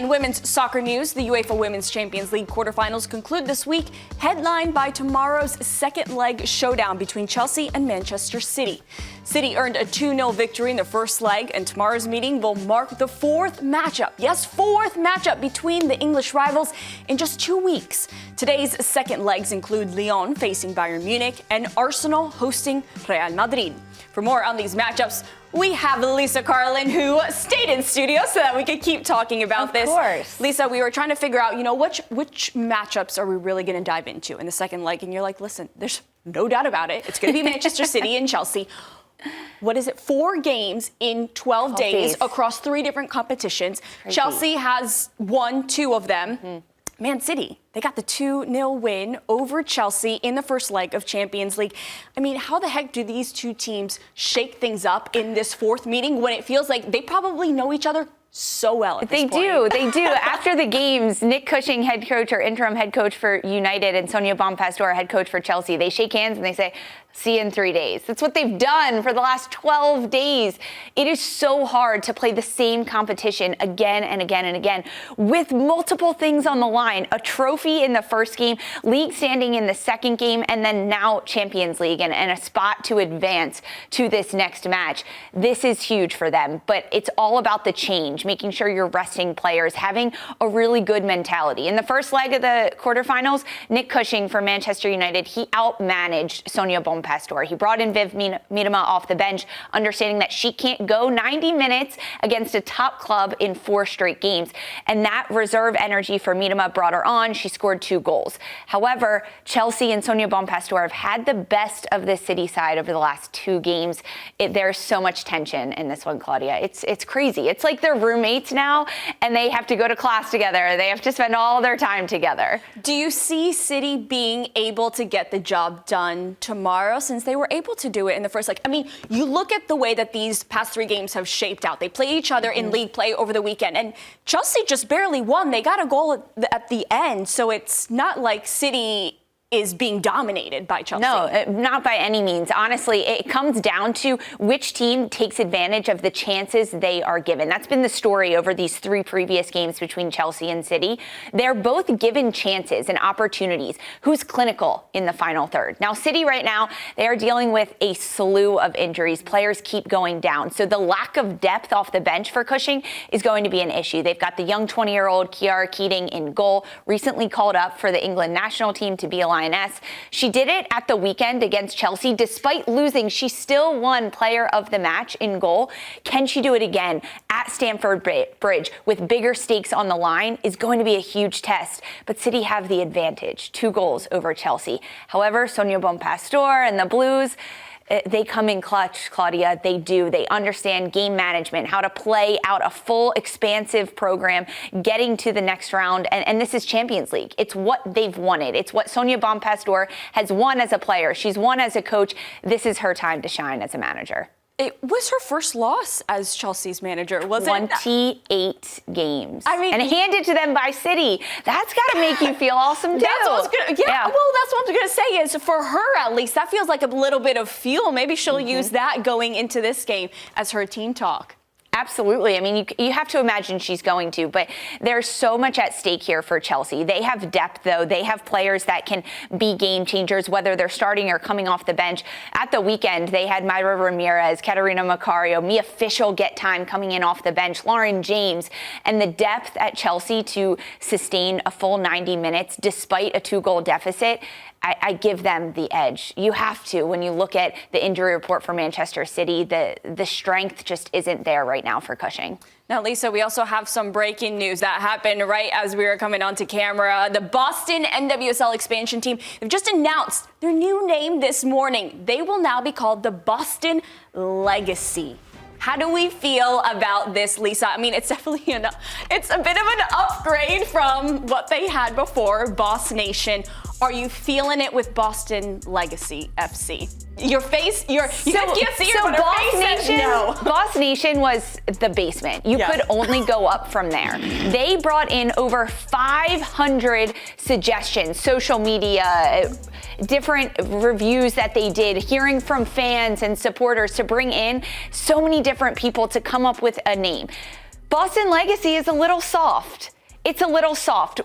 In women's soccer news, the UEFA Women's Champions League quarterfinals conclude this week, headlined by tomorrow's second leg showdown between Chelsea and Manchester City. City earned a 2-0 victory in the first leg, and tomorrow's meeting will mark the fourth matchup. Yes, fourth matchup between the English rivals in just 2 weeks. Today's second legs include Lyon facing Bayern Munich and Arsenal hosting Real Madrid. For more on these matchups, we have Lisa Carlin, who stayed in studio so that we could keep talking about this. Of course. Lisa, we were trying to figure out, which matchups are we really going to dive into in the second leg? And you're like, listen, there's no doubt about it. It's going to be Manchester City and Chelsea. What is it? 4 games in 12 days across 3 different competitions. Chelsea has won 2 of them. Mm-hmm. Man City, they got the 2-0 win over Chelsea in the first leg of Champions League. I mean, how the heck do these 2 teams shake things up in this fourth meeting when it feels like they probably know each other so well at this point? They do. After the games, Nick Cushing, head coach or interim head coach for United, and Sonia Bonpastor, head coach for Chelsea, they shake hands and they say, see you in 3 days. That's what they've done for the last 12 days. It is so hard to play the same competition again and again and again with multiple things on the line. A trophy in the first game, league standing in the second game, and then now Champions League and a spot to advance to this next match. This is huge for them, but it's all about the change, making sure you're resting players, having a really good mentality. In the first leg of the quarterfinals, Nick Cushing for Manchester United, he outmanaged Sonia Bonpastor. He brought in Viv Miedema off the bench, understanding that she can't go 90 minutes against a top club in 4 straight games. And that reserve energy for Miedema brought her on. She scored 2 goals. However, Chelsea and Sonia Bonpastor have had the best of the City side over the last 2 games. There's so much tension in this one, Claudia. It's crazy. It's like they're roommates now, and they have to go to class together. They have to spend all their time together. Do you see City being able to get the job done tomorrow, since they were able to do it in the first leg? I mean, you look at the way that these past 3 games have shaped out. They play each other in league play over the weekend, and Chelsea just barely won. They got a goal at the end, so it's not like City is being dominated by Chelsea. No, not by any means. Honestly, it comes down to which team takes advantage of the chances they are given. That's been the story over these 3 previous games between Chelsea and City. They're both given chances and opportunities. Who's clinical in the final third? Now, City right now, they are dealing with a slew of injuries. Players keep going down. So the lack of depth off the bench for Cushing is going to be an issue. They've got the young 20-year-old Kiara Keating in goal, recently called up for the England national team to be a Lioness. She did it at the weekend against Chelsea. Despite losing, she still won player of the match in goal. Can she do it again at Stamford Bridge with bigger stakes on the line is going to be a huge test. But City have the advantage, 2 goals over Chelsea. However, Sonia Bonpastor and the Blues, they come in clutch, Claudia. They do. They understand game management, how to play out a full, expansive program, getting to the next round. And this is Champions League. It's what they've wanted. It's what Sonia Bonpastor has won as a player. She's won as a coach. This is her time to shine as a manager. It was her first loss as Chelsea's manager, was it? 28 games. I mean, and handed to them by City. That's got to make you feel awesome, too. That's what I was gonna, well, that's what I was going to say is for her, at least, that feels like a little bit of fuel. Maybe she'll use that going into this game as her team talk. Absolutely. I mean, you have to imagine she's going to, but there's so much at stake here for Chelsea. They have depth, though. They have players that can be game changers, whether they're starting or coming off the bench. At the weekend, they had Mayra Ramirez, Catarina Macario, Mia Fischel get time coming in off the bench, Lauren James, and the depth at Chelsea to sustain a full 90 minutes despite a 2-goal deficit. I give them the edge. You have to. When you look at the injury report for Manchester City, the strength just isn't there right now for Cushing. Now, Lisa, we also have some breaking news that happened right as we were coming onto camera. The Boston NWSL expansion team, they've just announced their new name this morning. They will now be called the Boston Legacy. How do we feel about this, Lisa? I mean, it's definitely it's a bit of an upgrade from what they had before, Boss Nation. Are you feeling it with Boston Legacy FC? Your face, you can't see it, but her face says no. Boss Nation was the basement. You could only go up from there. They brought in over 500 suggestions, social media, different reviews that they did, hearing from fans and supporters to bring in so many different people to come up with a name. Boston Legacy is a little soft. It's a little soft.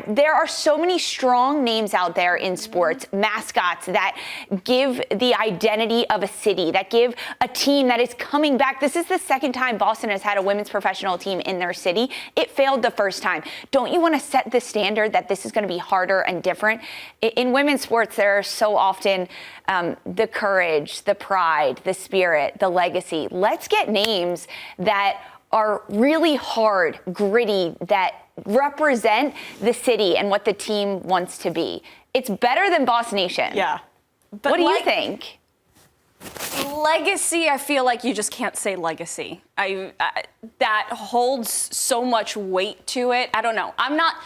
There are so many strong names out there in sports, mascots that give the identity of a city, that give a team that is coming back. This is the second time Boston has had a women's professional team in their city. It failed the first time. Don't you want to set the standard that this is going to be harder and different? In women's sports, there are so often the courage, the pride, the spirit, the legacy. Let's get names that are really hard, gritty, that represent the city and what the team wants to be. It's better than Boss Nation. Yeah. But what do you think? Legacy, I feel like you just can't say legacy. That holds so much weight to it. I don't know. I'm not,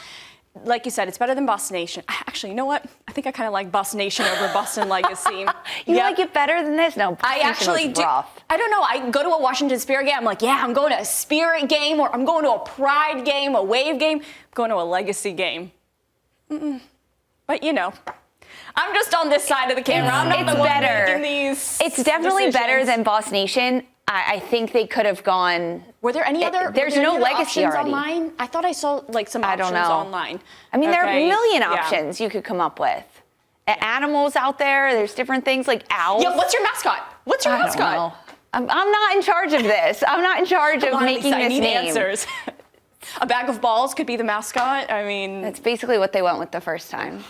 like you said, it's better than Boss Nation. Actually, you know what? I think I kind of like Boss Nation over Boston Legacy. You like it better than this? No, Boss I actually do. Rough. I don't know. I go to a Washington Spirit game. I'm like, yeah, I'm going to a Spirit game, or I'm going to a Pride game, a Wave game. I'm going to a Legacy game. But you know, I'm just on this side of the camera. I'm not the one making these. It's definitely decisions. Better than Boss Nation. I think they could have gone. Were there any other? There's no legacy options already. Online? I thought I saw like some options online. I mean, there are a million options you could come up with. Animals out there. There's different things like owls. Yeah. What's your mascot? What's your mascot? I don't know. I'm not in charge of this. I'm not in charge of making I this need name. Answers. A bag of balls could be the mascot. I mean, that's basically what they went with the first time.